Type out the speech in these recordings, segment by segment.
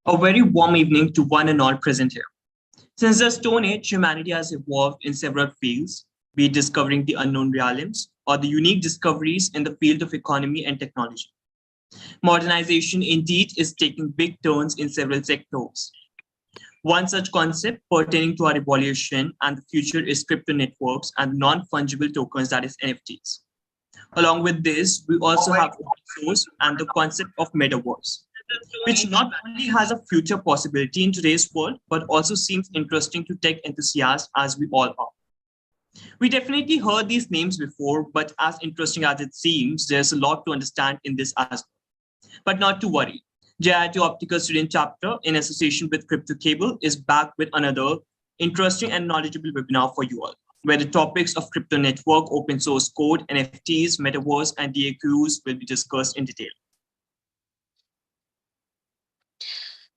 A very warm evening to one and all present here. Since the Stone Age, humanity has evolved in several fields, be it discovering the unknown realms or the unique discoveries in the field of economy and technology. Modernization indeed is taking big turns in several sectors. One such concept pertaining to our evolution and the future is crypto networks and non-fungible tokens, that is NFTs. Along with this, we also have open source and the concept of metaverse, which not only has a future possibility in today's world, but also seems interesting to tech enthusiasts as we all are. We definitely heard these names before, but as interesting as it seems, there's a lot to understand in this as well. But not to worry. JIT Optica Student Chapter, in association with Crypto Cable, is back with another interesting and knowledgeable webinar for you all, where the topics of crypto network, open source code, NFTs, metaverse, and DAQs will be discussed in detail.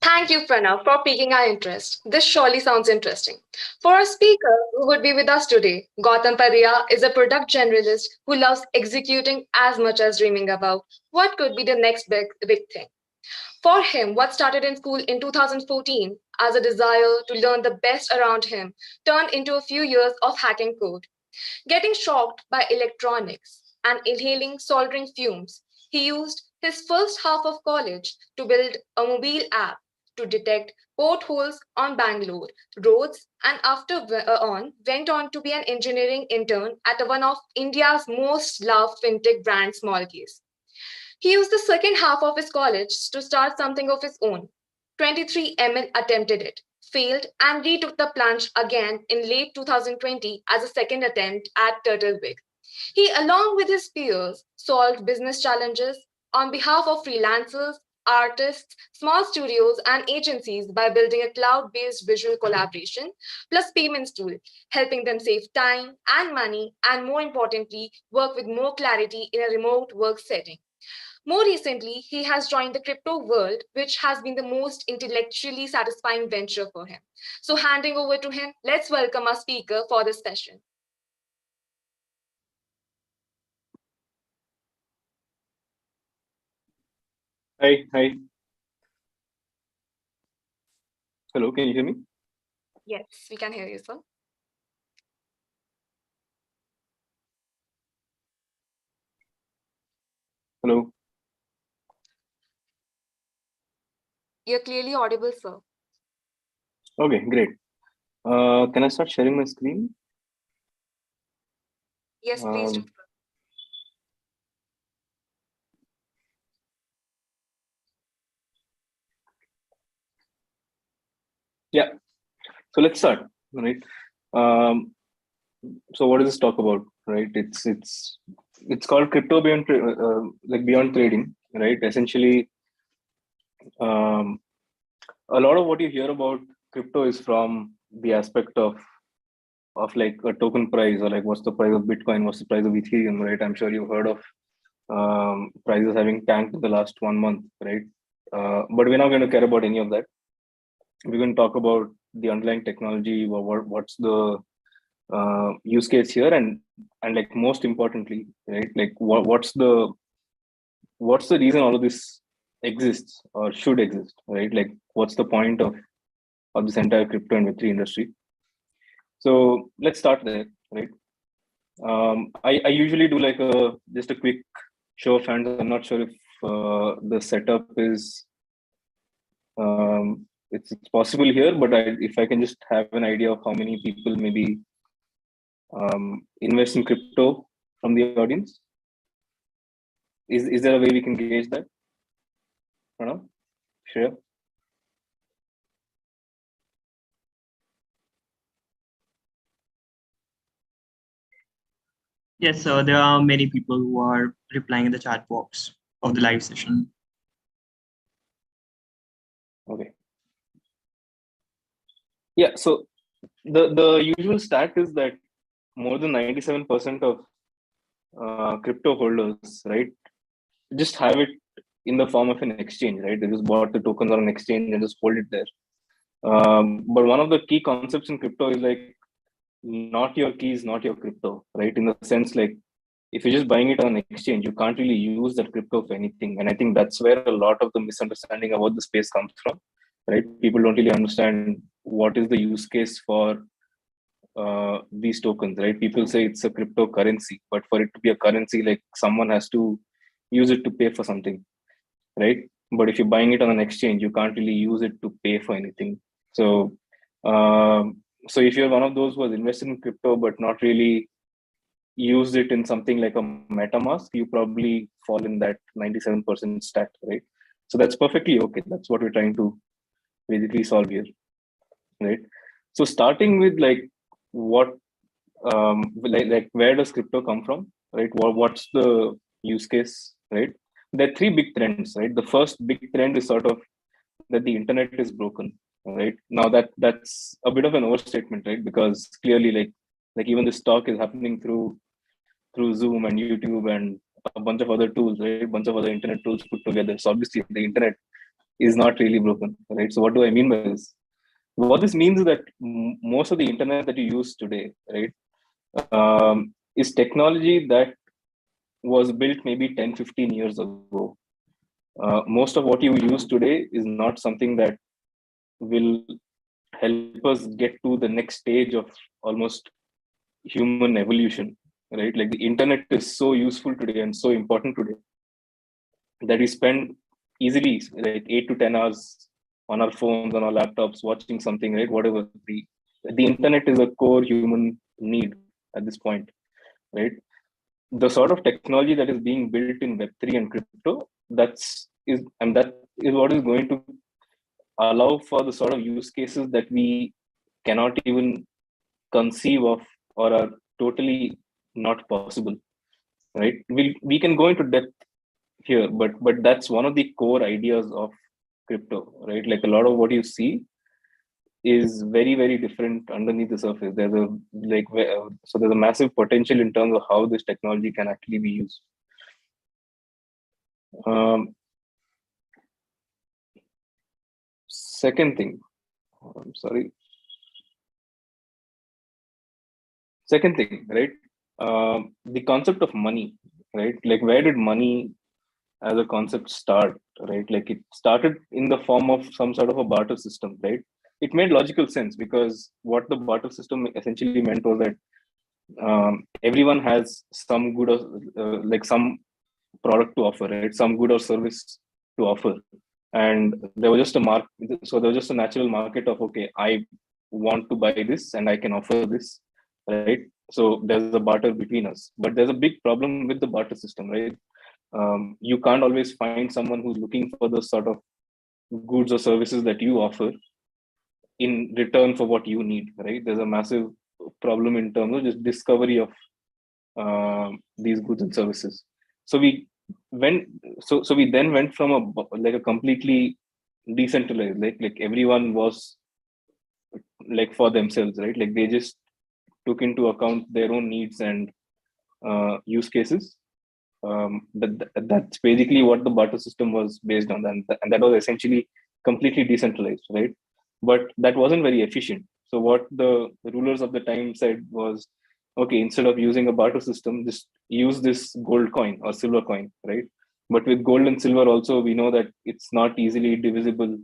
Thank you, Pranav, for piquing our interest. This surely sounds interesting. For our speaker who would be with us today, Gautam Padiyar is a product generalist who loves executing as much as dreaming about what could be the next big thing. For him, what started in school in 2014 as a desire to learn the best around him turned into a few years of hacking code. Getting shocked by electronics and inhaling soldering fumes, he used his first half of college to build a mobile app to detect potholes on Bangalore roads, and after went on to be an engineering intern at one of India's most loved fintech brand, Smallcase. He used the second half of his college to start something of his own. 23 ML attempted it, failed, and retook the plunge again in late 2020 as a second attempt at Turtlewig. He, along with his peers, solved business challenges on behalf of freelancers, artists, small studios, and agencies by building a cloud-based visual collaboration plus payments tool, helping them save time and money, and more importantly, work with more clarity in a remote work setting. More recently, he has joined the crypto world, which has been the most intellectually satisfying venture for him. So handing over to him, let's welcome our speaker for this session. Hi. Hello, can you hear me? Yes, we can hear you, sir. Hello. You're clearly audible, sir. Okay, great. Can I start sharing my screen? Yes, please do. Yeah. So let's start. Right. So what does this talk about? Right. It's called crypto beyond beyond trading. Right. Essentially, a lot of what you hear about crypto is from the aspect of like a token price, or like what's the price of Bitcoin, what's the price of Ethereum, right? I'm sure you've heard of prices having tanked in the last 1 month, right? But we're not going to care about any of that. We're going to talk about the underlying technology, or what's the use case here, and like most importantly, right? Like what's the reason all of this exists or should exist, right? Like what's the point of this entire crypto and Web3 industry? So let's start there, right? I usually do like just a quick show of hands. I'm not sure if the setup is it's possible here, but if I can just have an idea of how many people maybe invest in crypto from the audience. Is there a way we can gauge that? I don't know. Sure. Yes, sir. There are many people who are replying in the chat box of the live session. Okay. Yeah. So the usual stat is that more than 97% of crypto holders, right, just have it in the form of an exchange, right? They just bought the tokens on an exchange and just hold it there. But one of the key concepts in crypto is like, not your keys, not your crypto, right? In the sense, like, if you're just buying it on an exchange, you can't really use that crypto for anything. And I think that's where a lot of the misunderstanding about the space comes from, right? People don't really understand what is the use case for these tokens, right? People say it's a cryptocurrency, but for it to be a currency, like someone has to use it to pay for something, right? But if you're buying it on an exchange, you can't really use it to pay for anything. So, so if you're one of those who has invested in crypto but not really used it in something like a MetaMask, you probably fall in that 97% stat, right? So that's perfectly okay. That's what we're trying to basically solve here, right? So starting with like what, like where does crypto come from, right? What's the use case, right? There are three big trends, right? The first big trend is sort of that the internet is broken, right? Now that's a bit of an overstatement, right? Because clearly, like even this talk is happening through Zoom and YouTube and a bunch of other tools, right? A bunch of other internet tools put together. So obviously, the internet is not really broken, right? So what do I mean by this? What this means is that most of the internet that you use today, right, is technology that was built maybe 10, 15 years ago. Most of what you use today is not something that will help us get to the next stage of almost human evolution, right? Like the internet is so useful today and so important today that we spend easily like 8 to 10 hours on our phones, on our laptops, watching something, right? Whatever. The internet is a core human need at this point, right? The sort of technology that is being built in Web3 and crypto, that is what is going to allow for the sort of use cases that we cannot even conceive of or are totally not possible, right? We can go into depth here, but that's one of the core ideas of crypto, right? Like a lot of what you see is very, very different underneath the surface. There's a so there's a massive potential in terms of how this technology can actually be used. Second thing, I'm sorry. Second thing, right? The concept of money, right? Like where did money as a concept start, right? Like it started in the form of some sort of a barter system, right? It made logical sense because what the barter system essentially meant was that everyone has some good or like some product to offer, right? Some good or service to offer, and there was just a mark. So there was just a natural market of, okay, I want to buy this and I can offer this, right? So there's a barter between us, but there's a big problem with the barter system, right? You can't always find someone who's looking for the sort of goods or services that you offer in return for what you need, right? There's a massive problem in terms of just discovery of these goods and services. So we went, so we then went from a completely decentralized, like everyone was like for themselves, right? Like they just took into account their own needs and use cases. That's basically what the barter system was based on, and that was essentially completely decentralized, right? But that wasn't very efficient. So what the rulers of the time said was, okay, instead of using a barter system, just use this gold coin or silver coin, right? But with gold and silver also, we know that it's not easily divisible.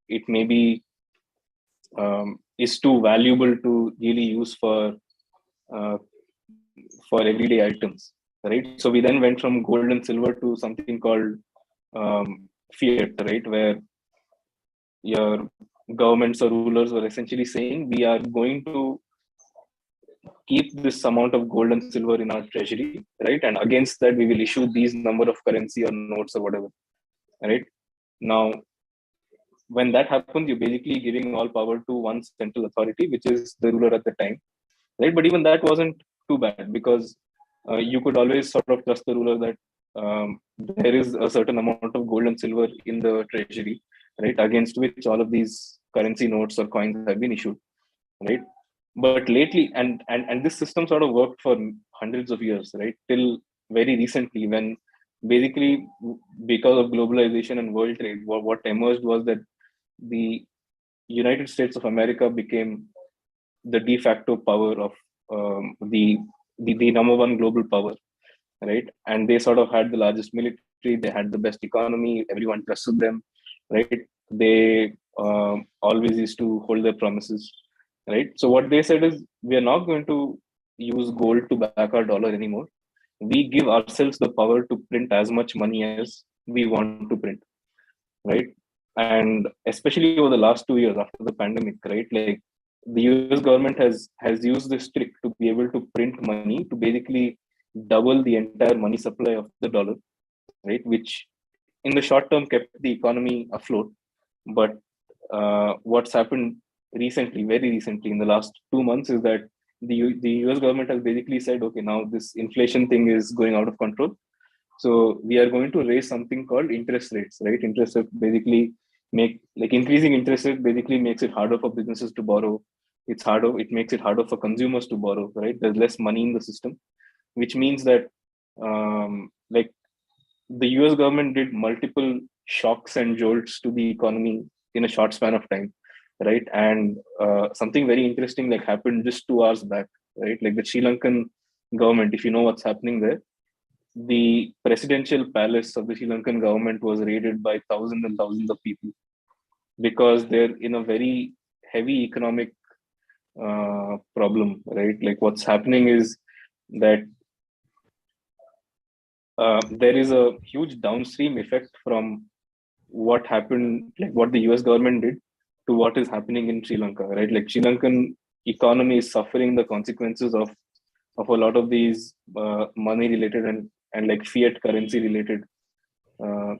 It may be is too valuable to really use uh, for everyday items, right? So we then went from gold and silver to something called fiat, right? Where your governments or rulers were essentially saying, we are going to keep this amount of gold and silver in our treasury, right? And against that, we will issue these number of currency or notes or whatever, right? Now, when that happens, you're basically giving all power to one central authority, which is the ruler at the time, right? But even that wasn't too bad because you could always sort of trust the ruler that there is a certain amount of gold and silver in the treasury, right? Against which all of these currency notes or coins have been issued, right? But lately, and this system sort of worked for hundreds of years, right? Till very recently, when basically because of globalization and world trade, what emerged was that the United States of America became the de facto power of the number one global power, right? And they sort of had the largest military, they had the best economy, everyone trusted them, right? They always used to hold their promises, right? So what they said is, we are not going to use gold to back our dollar anymore. We give ourselves the power to print as much money as we want to print, right? And especially over the last 2 years after the pandemic, right? Like the US government has used this trick to be able to print money to basically double the entire money supply of the dollar, right? Which in the short term kept the economy afloat. But what's happened recently, very recently, in the last 2 months, is that the US government has basically said, okay, now this inflation thing is going out of control. So we are going to raise something called interest rates, right? Interest rate basically increasing interest rate basically makes it harder for businesses to borrow. It makes it harder for consumers to borrow, right? There's less money in the system, which means that like the US government did multiple shocks and jolts to the economy in a short span of time, right? And something very interesting like happened just 2 hours back, right? Like the Sri Lankan government, if you know what's happening there, the presidential palace of the Sri Lankan government was raided by thousands and thousands of people because they're in a very heavy economic problem, right? Like what's happening is that there is a huge downstream effect from what happened, like what the US government did to what is happening in Sri Lanka, right? Like Sri Lankan economy is suffering the consequences of a lot of these money related and like fiat currency related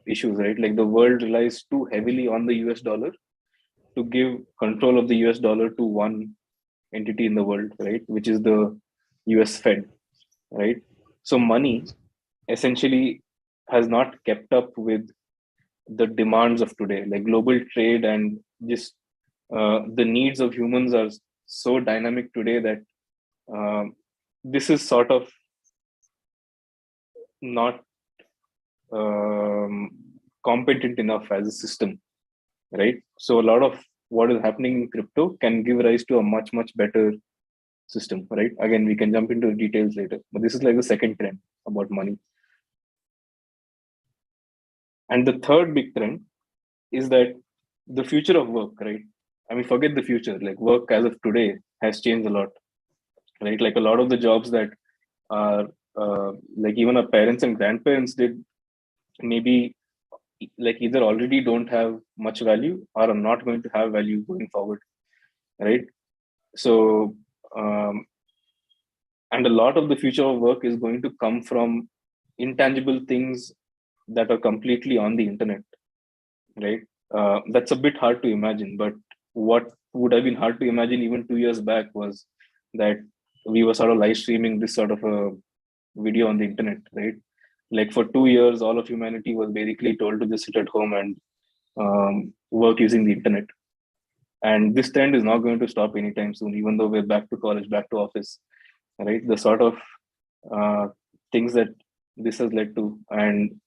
issues, right? Like the world relies too heavily on the US dollar to give control of the US dollar to one entity in the world, right? Which is the US Fed, right? So money essentially has not kept up with the demands of today. Like global trade and just the needs of humans are so dynamic today that this is sort of not competent enough as a system, right? So a lot of what is happening in crypto can give rise to a much better system, right? Again, we can jump into the details later, but this is like the second trend about money. And the third big trend is that the future of work, right? I mean, forget the future, like work as of today has changed a lot, right? Like a lot of the jobs that are like even our parents and grandparents did maybe like either already don't have much value or are not going to have value going forward, right? So and a lot of the future of work is going to come from intangible things that are completely on the internet, right? That's a bit hard to imagine, but what would have been hard to imagine even 2 years back was that we were sort of live streaming this sort of a video on the internet, right? Like for 2 years, all of humanity was basically told to just sit at home and work using the internet. And this trend is not going to stop anytime soon, even though we're back to college, back to office, right? The sort of things that this has led to, and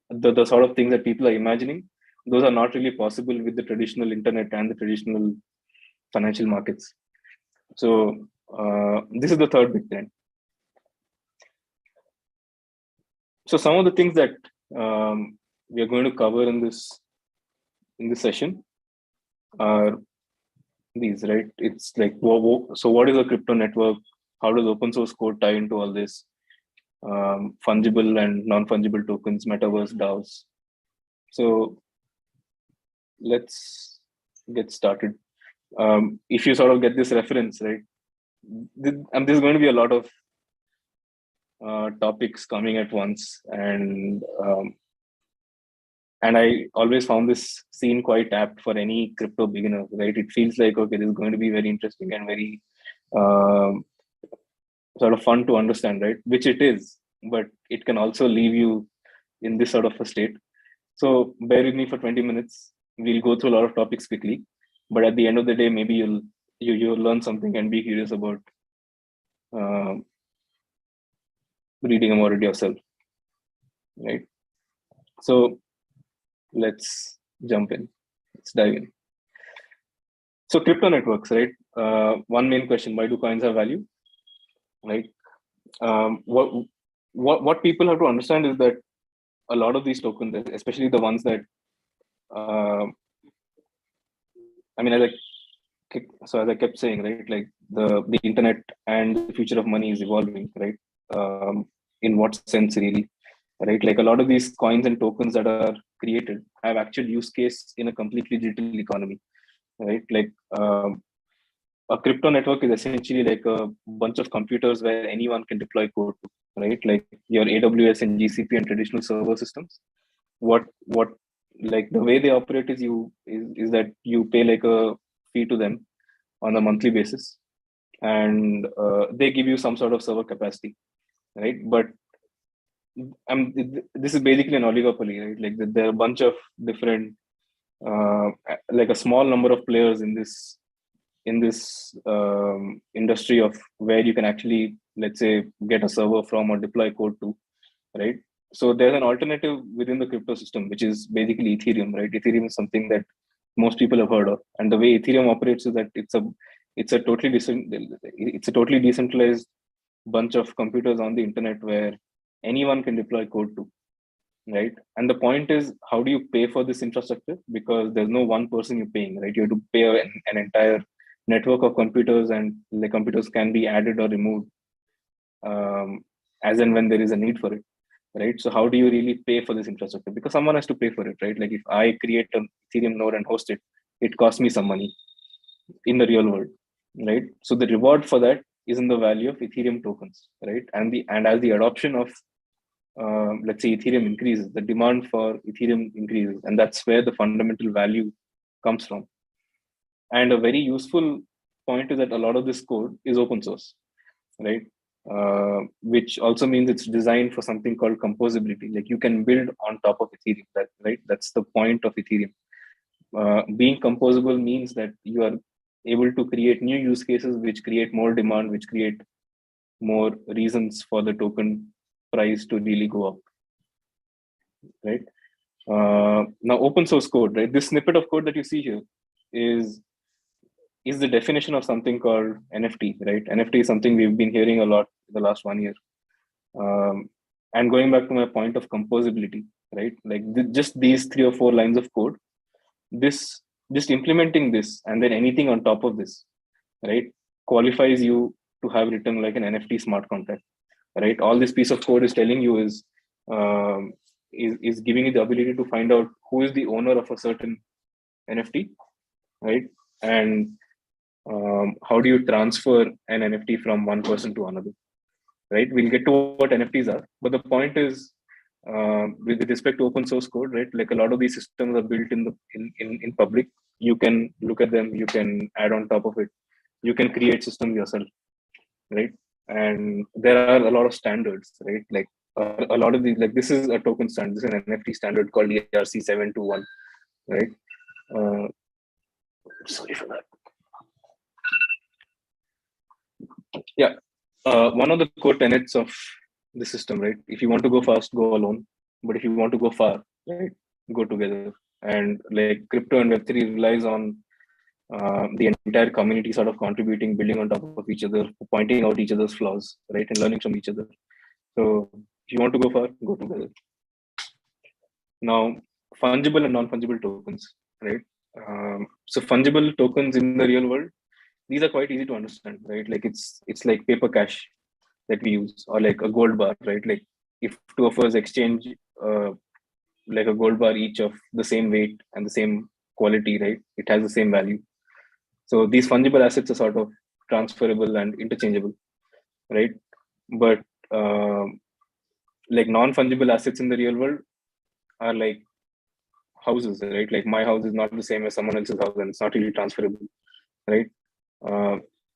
the sort of things that people are imagining, those are not really possible with the traditional internet and the traditional financial markets. So this is the third big trend. So some of the things that we are going to cover in this session are these, right? It's like, so what is a crypto network? How does open source code tie into all this? Fungible and non-fungible tokens, metaverse, DAOs. So let's get started. If you sort of get this reference, right? There's going to be a lot of topics coming at once, and I always found this scene quite apt for any crypto beginner, right? It feels like, okay, this is going to be very interesting and very sort of fun to understand, right? Which it is, but it can also leave you in this sort of a state. So bear with me for 20 minutes. We'll go through a lot of topics quickly, but at the end of the day, maybe you'll learn something and be curious about reading about it yourself, right? So let's jump in. Let's dive in. So crypto networks, right? One main question: why do coins have value, right? What people have to understand is that a lot of these tokens, especially the ones that I mean, as I kept saying, right, like the internet and the future of money is evolving, right? In what sense, really, right? Like a lot of these coins and tokens that are created have actual use case in a completely digital economy, right? Like a crypto network is essentially like a bunch of computers where anyone can deploy code to, right? Like your AWS and GCP and traditional server systems. What like the way they operate is that you pay like a fee to them on a monthly basis, and they give you some sort of server capacity, right? But this is basically an oligopoly, right? Like there are a bunch of different, like a small number of players in this industry of where you can actually, let's say, get a server from or deploy code to, right? So there's an alternative within the crypto system, which is basically Ethereum, right? Ethereum is something that most people have heard of, and the way Ethereum operates is that it's a totally decentralized bunch of computers on the internet where anyone can deploy code to, right? And the point is, how do you pay for this infrastructure? Because there's no one person you're paying, right? You have to pay an entire network of computers, and the computers can be added or removed as and when there is a need for it, right? So how do you really pay for this infrastructure? Because someone has to pay for it, right? Like if I create an Ethereum node and host it, it costs me some money in the real world, right? So the reward for that is in the value of Ethereum tokens, right? And as the adoption of let's say Ethereum increases, the demand for Ethereum increases, and that's where the fundamental value comes from. And a very useful point is that a lot of this code is open source, right? Which also means it's designed for something called composability. Like you can build on top of Ethereum, right? That's the point of Ethereum. Being composable means that you are able to create new use cases, which create more demand, which create more reasons for the token price to really go up, right? Now, open source code, right? This snippet of code that you see here is the definition of something called NFT, right? NFT is something we've been hearing a lot in the last 1 year. And going back to my point of composability, right? Like just these 3 or 4 lines of code, just implementing this and then anything on top of this, right, qualifies you to have written like an NFT smart contract, right? All this piece of code is telling you is giving you the ability to find out who is the owner of a certain NFT, right? And how do you transfer an NFT from one person to another, right? We'll get to what NFTs are, but the point is, with respect to open source code, right? Like a lot of these systems are built in public. You can look at them, you can add on top of it, you can create systems yourself, right? And there are a lot of standards, right? Like a lot of these, like this is a token standard, this is an NFT standard called ERC 721, right? Sorry for that. Yeah, one of the core tenets of the system, right? If you want to go fast, go alone. But if you want to go far, right, go together. And like crypto and Web3 relies on the entire community sort of contributing, building on top of each other, pointing out each other's flaws, right, and learning from each other. So if you want to go far, go together. Now, fungible and non-fungible tokens, right? So fungible tokens in the real world, these are quite easy to understand, right? Like it's like paper cash that we use, or like a gold bar, right? Like if 2 of us exchange like a gold bar each of the same weight and the same quality, right? It has the same value. So these fungible assets are sort of transferable and interchangeable, right? But like non-fungible assets in the real world are like houses, right? Like my house is not the same as someone else's house, and it's not really transferable, right?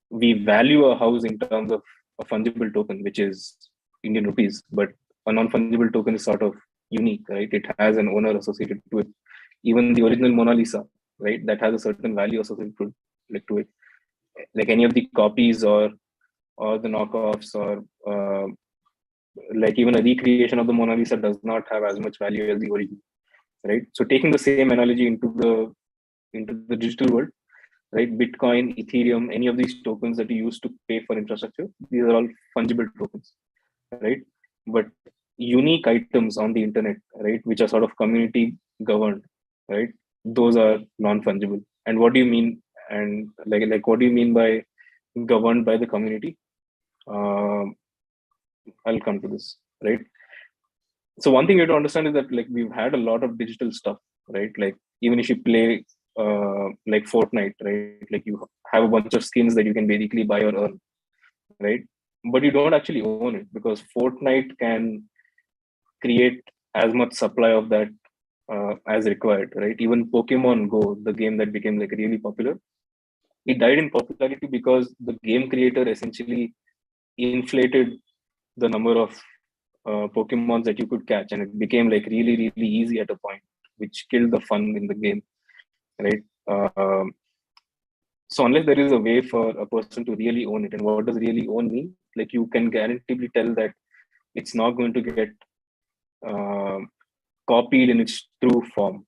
We value a house in terms of a fungible token, which is Indian rupees, but a non-fungible token is sort of unique, right? It has an owner associated to it. Even the original Mona Lisa, right, that has a certain value associated to it. Like any of the copies or the knockoffs, or like even a recreation of the Mona Lisa does not have as much value as the original, right? So taking the same analogy into the digital world, right? Bitcoin, Ethereum, any of these tokens that you use to pay for infrastructure, these are all fungible tokens, right? But unique items on the internet, right, which are sort of community governed, right? Those are non-fungible, And what do you mean? And like what do you mean by governed by the community? I'll come to this, right? So one thing you have to understand is that like we've had a lot of digital stuff, right? Like even if you play like Fortnite, right? Like you have a bunch of skins that you can basically buy or earn, right? But you don't actually own it because Fortnite can create as much supply of that as required, right? Even Pokemon Go, the game that became like really popular, it died in popularity because the game creator essentially inflated the number of Pokemons that you could catch, and it became like really, really easy at a point, which killed the fun in the game, right? So unless there is a way for a person to really own it, and what does really own mean? Like you can guaranteedly tell that it's not going to get uh, copied in its true form,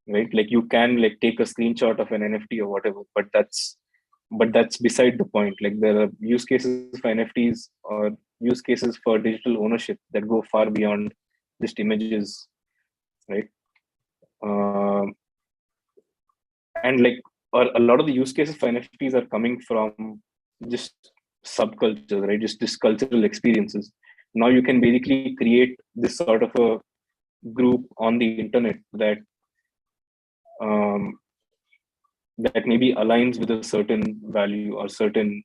right? Like you can like take a screenshot of an NFT or whatever, but that's beside the point. Like there are use cases for NFTs or use cases for digital ownership that go far beyond just images, right? Um, and like a lot of the use cases for NFTs are coming from just subcultures, right? Just cultural experiences. Now you can basically create this sort of a group on the internet that um, that maybe aligns with a certain value or certain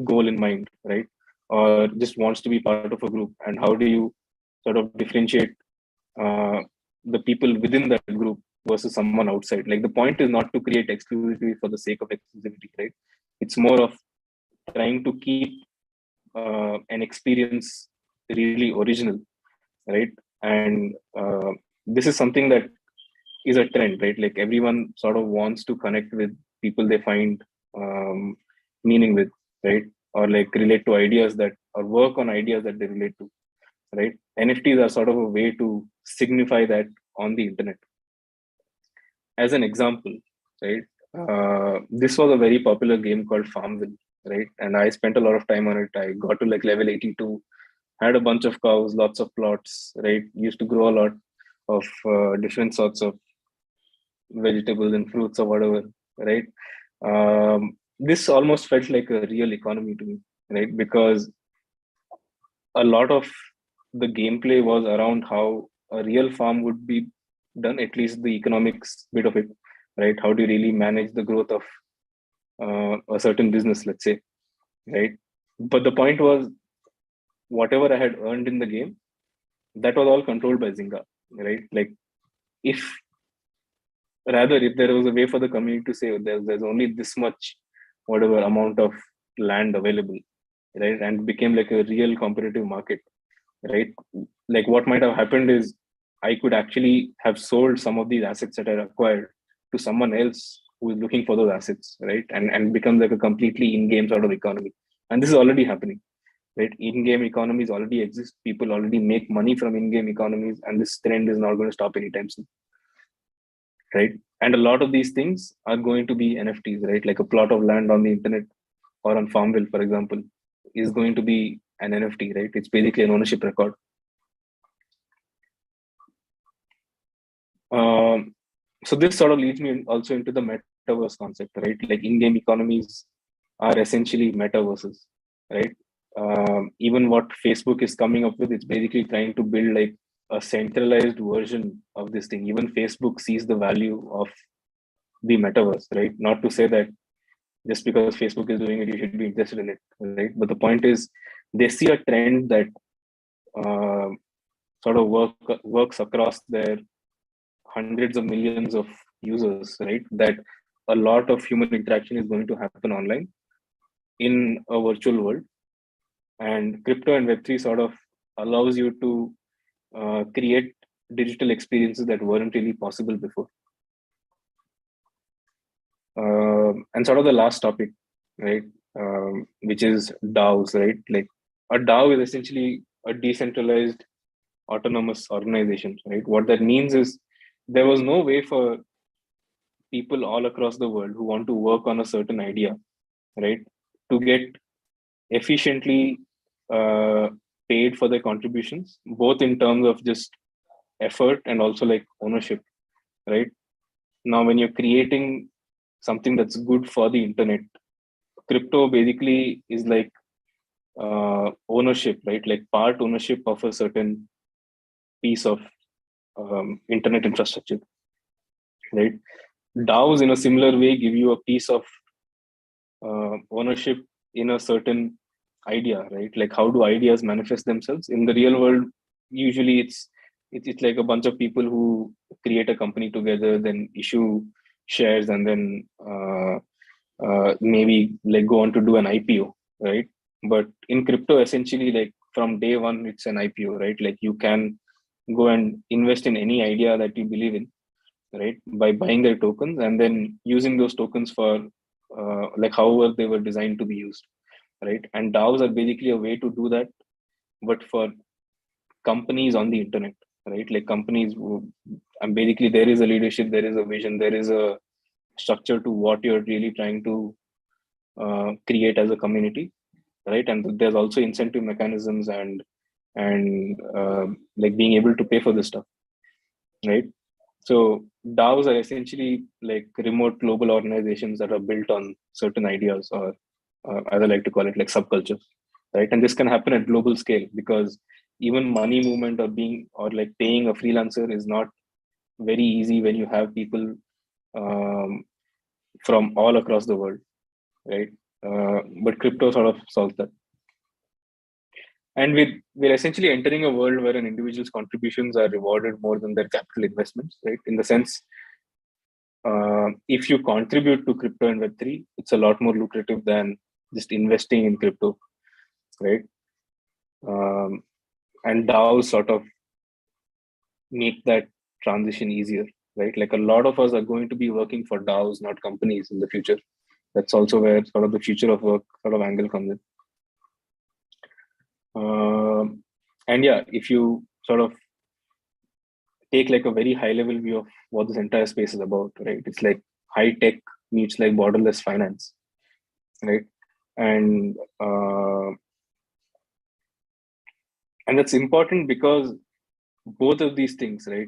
goal in mind, right? Or just wants to be part of a group. And how do you sort of differentiate uh, the people within that group versus someone outside? Like the point is not to create exclusivity for the sake of exclusivity, right? It's more of trying to keep an experience really original, right? And this is something that is a trend, right? Like everyone sort of wants to connect with people they find meaning with, right? Or like relate to ideas that, or work on ideas that they relate to, right? NFTs are sort of a way to signify that on the internet. As an example, right? This was a very popular game called Farmville, right? And I spent a lot of time on it. I got to like level 82, had a bunch of cows, lots of plots, right? Used to grow a lot of different sorts of vegetables and fruits or whatever, right? This almost felt like a real economy to me, right? Because a lot of the gameplay was around how a real farm would be done, at least the economics bit of it, right? How do you really manage the growth of a certain business, let's say, right? But the point was, whatever I had earned in the game, that was all controlled by Zynga, right? Like, if if there was a way for the community to say there's only this much, whatever amount of land available, right? And became like a real competitive market, right? Like what might have happened is I could actually have sold some of these assets that I acquired to someone else who is looking for those assets, right? And become like a completely in-game sort of economy. And this is already happening, right? In-game economies already exist. People already make money from in-game economies, and this trend is not going to stop anytime soon, right? And a lot of these things are going to be NFTs, right? Like a plot of land on the internet or on Farmville, for example, is going to be an NFT, right? It's basically an ownership record. So this sort of leads me also into the metaverse concept, right? Like in-game economies are essentially metaverses, right? Even what Facebook is coming up with, it's basically trying to build like a centralized version of this thing. Even Facebook sees the value of the metaverse, right? Not to say that just because Facebook is doing it, you should be interested in it, right? But the point is, they see a trend that uh, sort of works across their hundreds of millions of users, right? That a lot of human interaction is going to happen online in a virtual world, and crypto and Web3 sort of allows you to create digital experiences that weren't really possible before. And sort of the last topic, right, which is DAOs, right? Like a DAO is essentially a decentralized autonomous organization, right? What that means is there was no way for people all across the world who want to work on a certain idea, right, to get efficiently uh, paid for their contributions, both in terms of just effort and also like ownership, right? Now, when you're creating something that's good for the internet, crypto basically is like ownership, right? Like part ownership of a certain piece of internet infrastructure, right? DAOs in a similar way give you a piece of ownership in a certain idea, right? Like how do ideas manifest themselves in the real world? Usually, it's like a bunch of people who create a company together, then issue shares, and then maybe like go on to do an IPO, right? But in crypto, essentially, like from day one, it's an IPO, right? Like you can go and invest in any idea that you believe in, right? By buying their tokens and then using those tokens for like however they were designed to be used, right? And DAOs are basically a way to do that, but for companies on the internet, right? Like companies, and basically there is a leadership, there is a vision, there is a structure to what you're really trying to create as a community, right? And there's also incentive mechanisms and like being able to pay for this stuff, right? So DAOs are essentially like remote global organizations that are built on certain ideas, or as I like to call it, like subcultures, right? And this can happen at global scale because even money movement or like paying a freelancer is not very easy when you have people um, from all across the world, right? But crypto sort of solves that. And we're essentially entering a world where an individual's contributions are rewarded more than their capital investments, right? In the sense, if you contribute to crypto and Web3, it's a lot more lucrative than just investing in crypto, right? Um, and DAOs sort of make that transition easier, right? Like a lot of us are going to be working for DAOs, not companies in the future. That's also where sort of the future of work sort of angle comes in. And yeah, if you sort of take like a very high level view of what this entire space is about, right? It's like high tech meets like borderless finance, right? And and that's important because both of these things, right,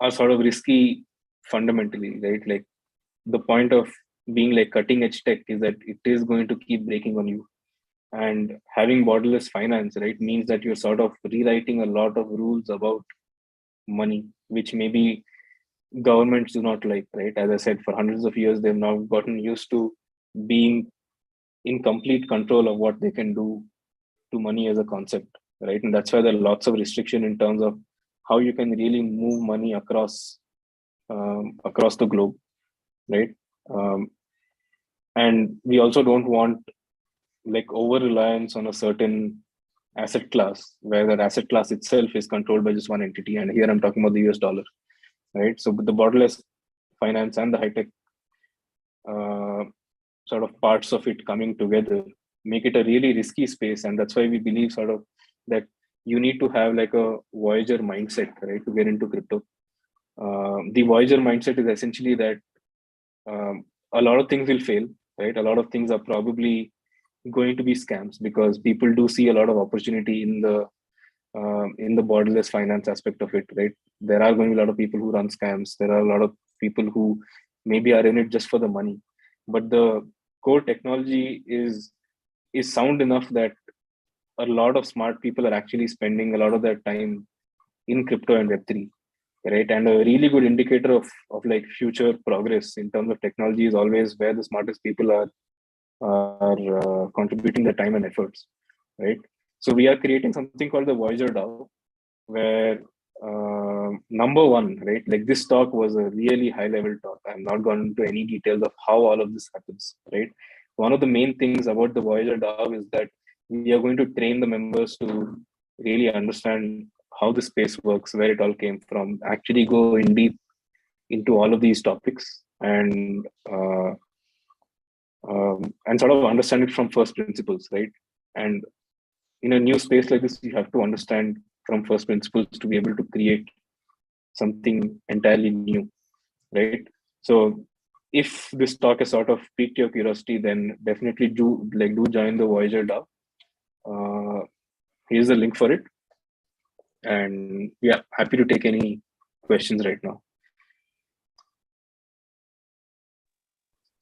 are sort of risky fundamentally, right? Like the point of being like cutting edge tech is that it is going to keep breaking on you. And having borderless finance, right, means that you're sort of rewriting a lot of rules about money, which maybe governments do not like, right? As I said, for hundreds of years, they've now gotten used to being in complete control of what they can do to money as a concept, right? And that's why there are lots of restriction in terms of how you can really move money across the globe, right? Um, and we also don't want like over reliance on a certain asset class where that asset class itself is controlled by just one entity. And here I'm talking about the US dollar, right? So the borderless finance and the high tech uh, sort of parts of it coming together make it a really risky space. And that's why we believe sort of that you need to have like a Voyager mindset, right, to get into crypto. The Voyager mindset is essentially that a lot of things will fail, right? A lot of things are probably going to be scams because people do see a lot of opportunity in the borderless finance aspect of it, right? There are going to be a lot of people who run scams. There are a lot of people who maybe are in it just for the money, but the core technology is sound enough that a lot of smart people are actually spending a lot of their time in crypto and Web3, right? And a really good indicator of like future progress in terms of technology is always where the smartest people are contributing their time and efforts, right? So we are creating something called the Voyager DAO, where number one, right? Like this talk was a really high level talk. I'm not gone into any details of how all of this happens, right? One of the main things about the Voyager DAO is that we are going to train the members to really understand how the space works, where it all came from, actually go in deep into all of these topics and sort of understand it from first principles, right? And in a new space like this, you have to understand from first principles to be able to create something entirely new, right? So if this talk has sort of piqued your curiosity, then definitely do join the Voyager DAO. Here's the link for it, and yeah, happy to take any questions right now.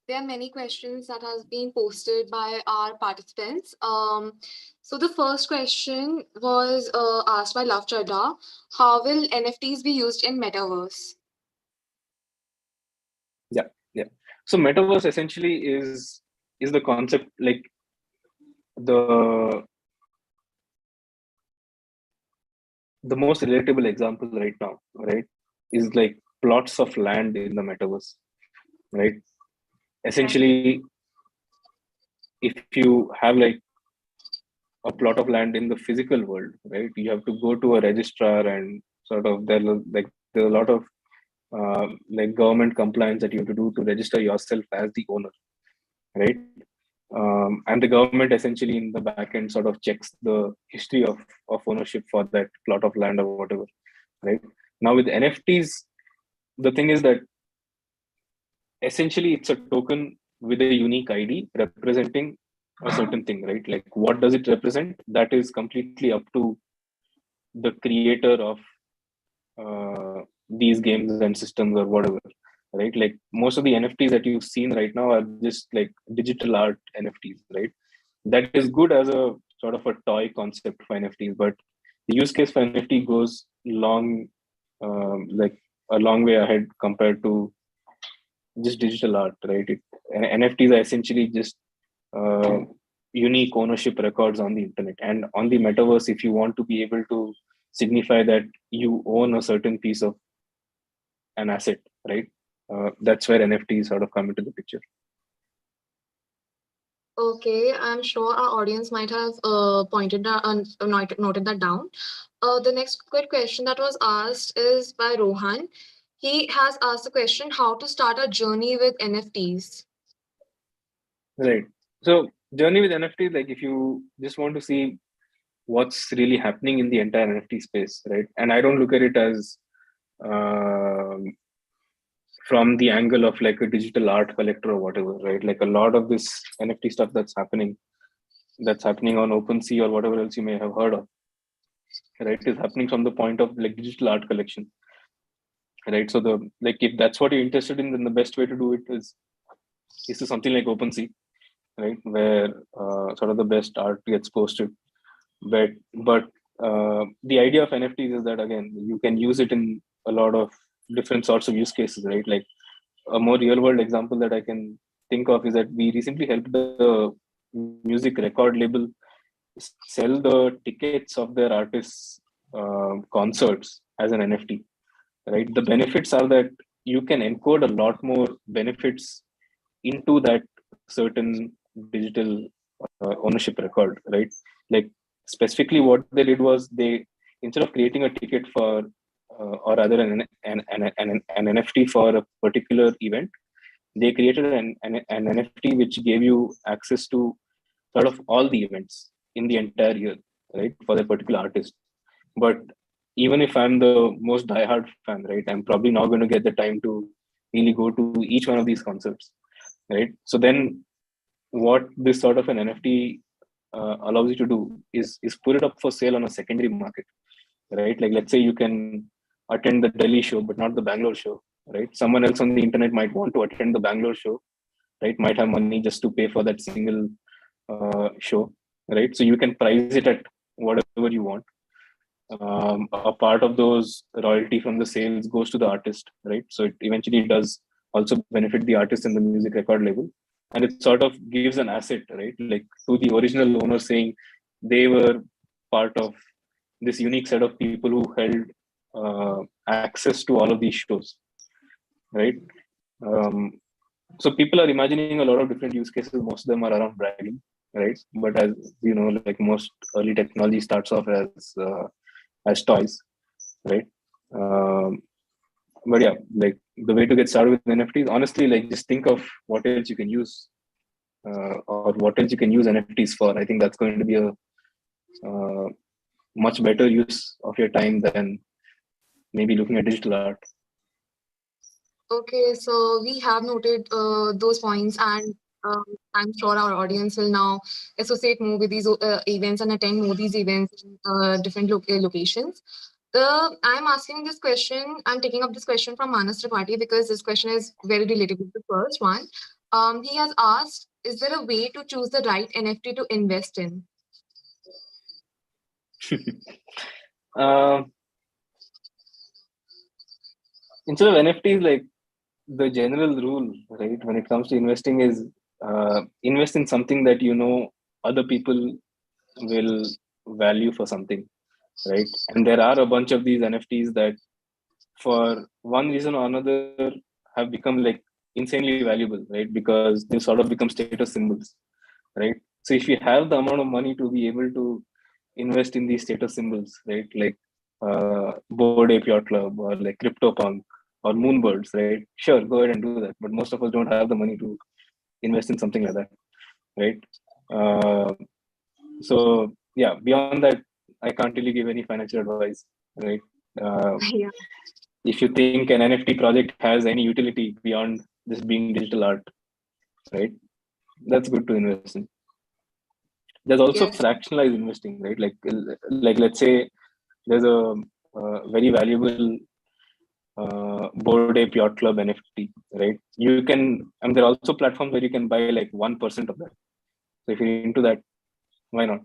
There are many questions that has been posted by our participants. So the first question was asked by Love Chadha. How will NFTs be used in metaverse? Yeah. So metaverse essentially is the concept, like the most relatable example right now, right, is like plots of land in the metaverse, right? Essentially, if you have like a plot of land in the physical world, right, you have to go to a registrar and sort of there's a lot of like government compliance that you have to do to register yourself as the owner, right? And the government essentially in the back end sort of checks the history of ownership for that plot of land or whatever, right? Now with NFTs, the thing is that essentially it's a token with a unique ID representing a certain thing, right? Like what does it represent? That is completely up to the creator of these games and systems or whatever, right? Like most of the NFTs that you've seen right now are just like digital art NFTs, right? That is good as a sort of a toy concept for NFTs, but the use case for NFT goes like a long way ahead compared to just digital art, right? NFTs are essentially just uh, unique ownership records on the internet. And on the metaverse, if you want to be able to signify that you own a certain piece of an asset, right? That's where NFTs sort of come into the picture. Okay, I'm sure our audience might have noted that down. The next quick question that was asked is by Rohan. He has asked the question how to start a journey with NFTs. Right. So journey with NFTs, like if you just want to see what's really happening in the entire NFT space, right? And I don't look at it as um, from the angle of like a digital art collector or whatever, right? Like a lot of this NFT stuff that's happening on OpenSea or whatever else you may have heard of, right, is happening from the point of like digital art collection, right? So the like if that's what you're interested in, then the best way to do it is to something like OpenSea, right, where sort of the best art gets posted. But the idea of NFTs is that again you can use it in a lot of different sorts of use cases, right? Like a more real world example that I can think of is that we recently helped the music record label sell the tickets of their artists' concerts as an NFT. Right, the benefits are that you can encode a lot more benefits into that certain digital ownership record. Right, like specifically what they did was they, instead of creating a ticket for or rather an NFT for a particular event, they created an NFT which gave you access to sort of all the events in the entire year, right, for that particular artist. But even if I'm the most diehard fan, right, I'm probably not going to get the time to really go to each one of these concerts, right? So then, what this sort of an NFT allows you to do is put it up for sale on a secondary market, right? Like let's say you can attend the Delhi show, but not the Bangalore show, right? Someone else on the internet might want to attend the Bangalore show, right? Might have money just to pay for that single show, right? So you can price it at whatever you want. A part of those royalty from the sales goes to the artist, right? So it eventually does also benefit the artist and the music record label, and it sort of gives an asset, right, like to the original owner, saying they were part of this unique set of people who held access to all of these shows, right? Um, so people are imagining a lot of different use cases. Most of them are around bragging, right? But as you know, like most early technology starts off as toys, right? Um, but yeah, like the way to get started with NFTs, honestly, like just think of what else you can use, or what else you can use NFTs for. I think that's going to be a much better use of your time than maybe looking at digital art. Okay, so we have noted those points, and I'm sure our audience will now associate more with these events and attend more these events in different locations. I'm asking this question. I'm taking up this question from Manas Tripathi because this question is very relatable to the first one. He has asked, is there a way to choose the right NFT to invest in? Uh, Instead of NFTs, like the general rule, right, when it comes to investing is invest in something that you know other people will value for something, right? And there are a bunch of these NFTs that, for one reason or another, have become like insanely valuable, right? Because they sort of become status symbols, right? So if you have the amount of money to be able to invest in these status symbols, right? Like Bored Ape Yacht Club or like CryptoPunk or Moonbirds, right? Sure, go ahead and do that. But most of us don't have the money to invest in something like that, right? Uh, so yeah, beyond that, I can't really give any financial advice, right? Uh, Yeah. if you think an NFT project has any utility beyond just being digital art, right? That's good to invest in. There's also Yes. fractionalized investing, right? Like let's say there's a very valuable Bored Ape Yacht Club NFT, right? You can, and there are also platforms where you can buy like 1% of that. So if you're into that, why not?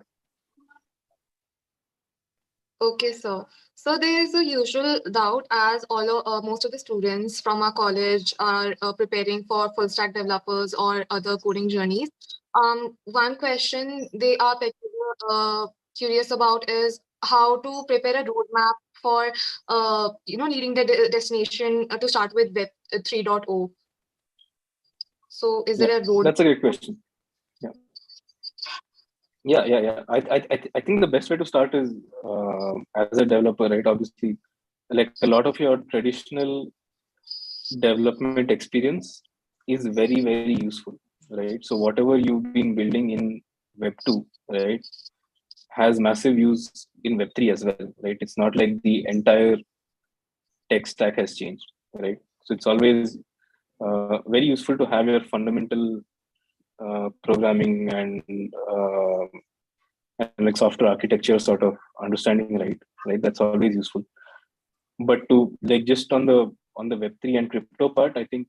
Okay, so there is a usual doubt as most of the students from our college are preparing for full stack developers or other coding journeys. One question they are curious about is how to prepare a roadmap for leading the destination to start with Web 3.0. So is Yeah, there a road? that's a great question. Yeah, yeah. I think the best way to start is as a developer, right? Obviously, like a lot of your traditional development experience is very, very useful, right? So whatever you've been building in Web 2, right, has massive use in Web 3 as well, right? It's not like the entire tech stack has changed, right? So it's always very useful to have your fundamental programming and like software architecture sort of understanding, right? That's always useful. But to like just on the Web3 and crypto part, I think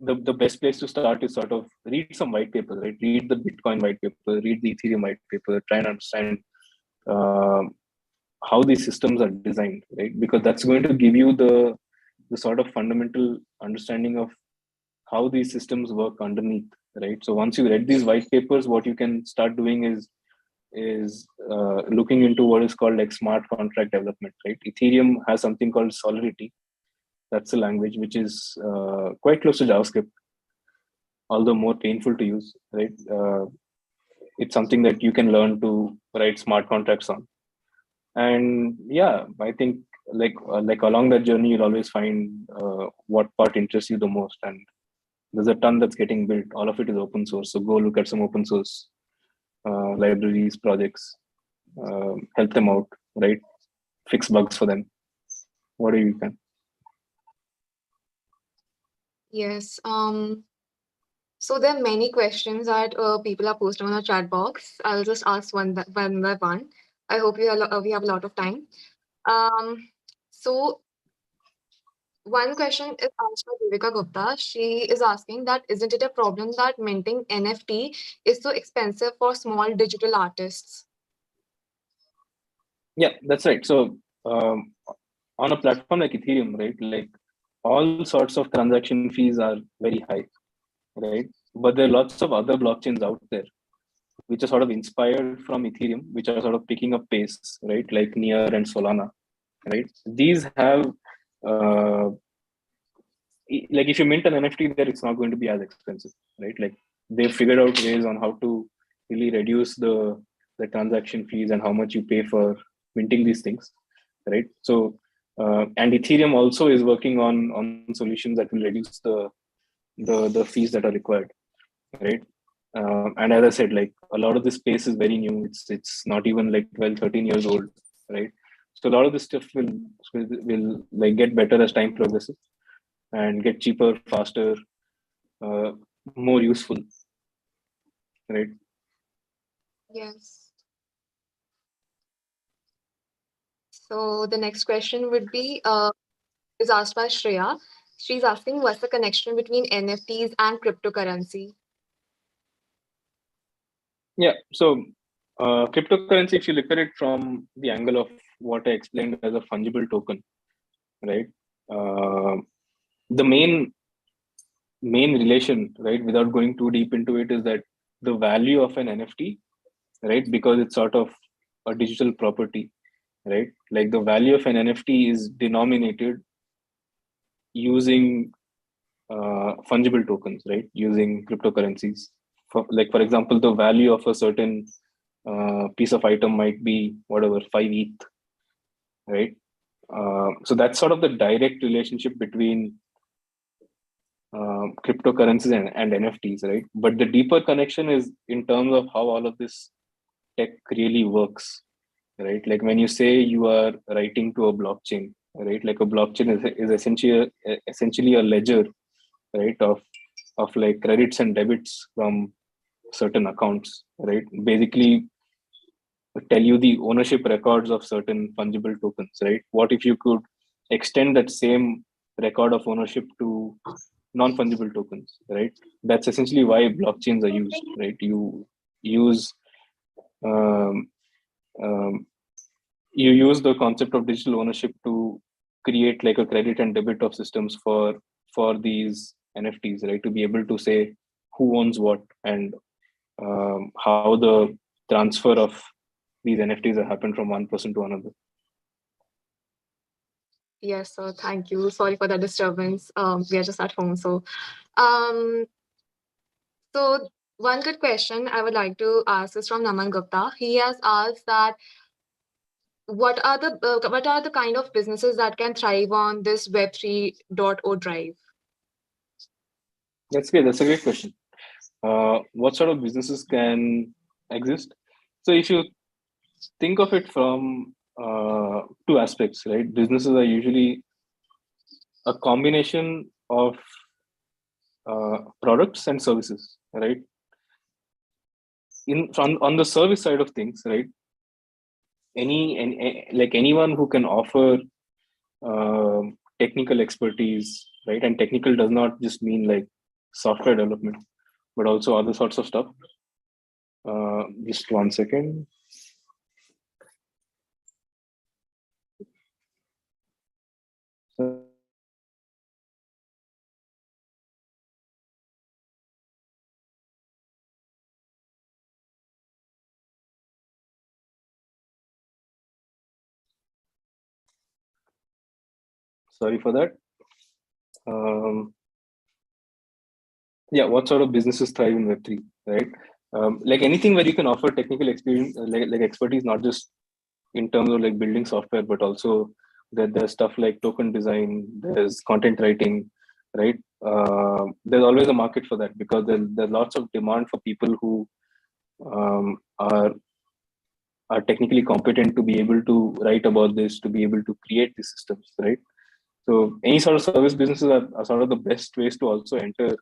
the best place to start is sort of read some white paper, right? Read the Bitcoin white paper, read the Ethereum white paper, try and understand uh, how these systems are designed, right? Because that's going to give you the sort of fundamental understanding of how these systems work underneath, right? So once you read these white papers, what you can start doing is looking into what is called like smart contract development, right? Ethereum has something called Solidity. That's a language which is quite close to JavaScript, although more painful to use, right? It's something that you can learn to write smart contracts on. And yeah, I think like along that journey, you'll always find what part interests you the most. And there's a ton that's getting built. All of it is open source. So go look at some open source libraries, projects, help them out, right? Fix bugs for them. Whatever you can. Yes. So there are many questions that people are posting on our chat box. I'll just ask one by one. I hope we have a lot of time. So one question is asked by Devika Gupta. She is asking that isn't it a problem that minting NFT is so expensive for small digital artists? Yeah, that's right. So on a platform like Ethereum, right, like all sorts of transaction fees are very high, right? But there are lots of other blockchains out there which are sort of inspired from Ethereum, which are sort of picking up pace, right? Like Near and Solana, right? These have uh, like if you mint an NFT there, it's not going to be as expensive, right? Like they've figured out ways on how to really reduce the transaction fees and how much you pay for minting these things, right? So and Ethereum also is working on solutions that will reduce the fees that are required, right? And as I said, like a lot of this space is very new. It's not even like 12, 13 years old, right? So a lot of this stuff will like get better as time progresses and get cheaper, faster, uh, more useful, right? Yes. So the next question would be is asked by Shreya. She's asking, what's the connection between NFTs and cryptocurrency? Yeah, so cryptocurrency, if you look at it from the angle of what I explained as a fungible token, right? The main relation, right, without going too deep into it, is that the value of an NFT, right, because it's sort of a digital property, right? Like the value of an NFT is denominated using fungible tokens, right? Using cryptocurrencies. For example, the value of a certain piece of item might be whatever 5 ETH, right? So that's sort of the direct relationship between cryptocurrencies and NFTs, right? But the deeper connection is in terms of how all of this tech really works, right? Like when you say you are writing to a blockchain, right? Like a blockchain is essentially a ledger, right? Of like credits and debits from certain accounts, right? Basically tell you the ownership records of certain fungible tokens, right? What if you could extend that same record of ownership to non-fungible tokens, right? That's essentially why blockchains are used, right? You use um, um, you use the concept of digital ownership to create like a credit and debit of systems for these NFTs, right? To be able to say who owns what and how the transfer of these NFTs have happened from one person to another. Yes, so thank you. Sorry for the disturbance. We are just at home. Um, so one good question I would like to ask is from Naman Gupta. He has asked that what are the kind of businesses that can thrive on this Web 3.0 drive? That's great. That's a great question. What sort of businesses can exist? So if you think of it from two aspects, right? Businesses are usually a combination of products and services, right? On the service side of things, right? Like anyone who can offer technical expertise, right? And technical does not just mean like software development, but also other sorts of stuff. Just 1 second. Sorry for that. Yeah, what sort of businesses thrive in Web3, right? Like anything where you can offer technical experience, like expertise, not just in terms of like building software, but also that there's stuff like token design, there's content writing, right? There's always a market for that because there's lots of demand for people who um, are are technically competent to be able to write about this, to be able to create these systems, right? So any sort of service businesses are sort of the best ways to also enter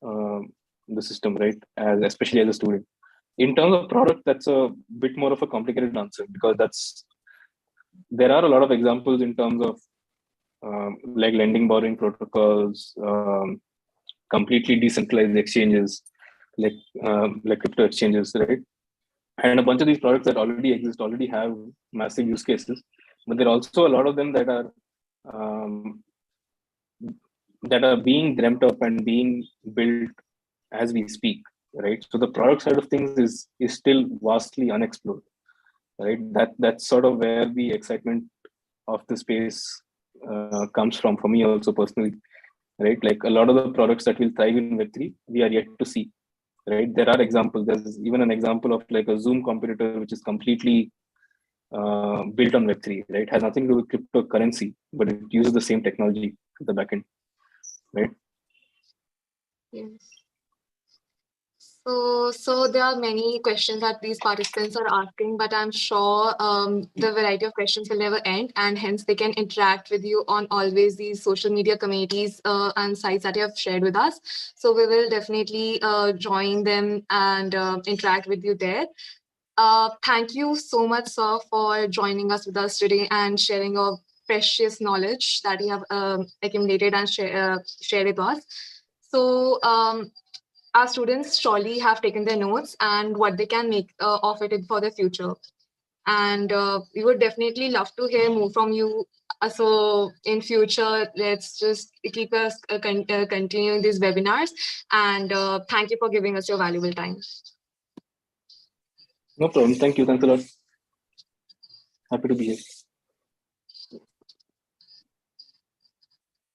the system, right? As especially as a student. In terms of product, that's a bit more of a complicated answer because there are a lot of examples in terms of like lending borrowing protocols, completely decentralized exchanges, like crypto exchanges, right? And a bunch of these products that already exist already have massive use cases, but there are also a lot of them um, that are being dreamt up and being built as we speak, right? So the product side of things is still vastly unexplored, right? That's sort of where the excitement of the space comes from for me also personally, right? Like a lot of the products that will thrive in Web3, we are yet to see, right? There are examples. There's even an example of like a Zoom competitor, which is completely built on Web3, right? Has nothing to do with cryptocurrency, but it uses the same technology at the backend, right? Yes. So there are many questions that these participants are asking, but I'm sure the variety of questions will never end, and hence they can interact with you on always these social media communities and sites that you have shared with us. So we will definitely join them and interact with you there. Thank you so much, sir, for joining us with us today and sharing your precious knowledge that you have accumulated and shared with us. So our students surely have taken their notes and what they can make of it for the future. And we would definitely love to hear more from you. So in future, let's just keep us continuing these webinars. And thank you for giving us your valuable time. No problem. Thank you. Thanks a lot. Happy to be here.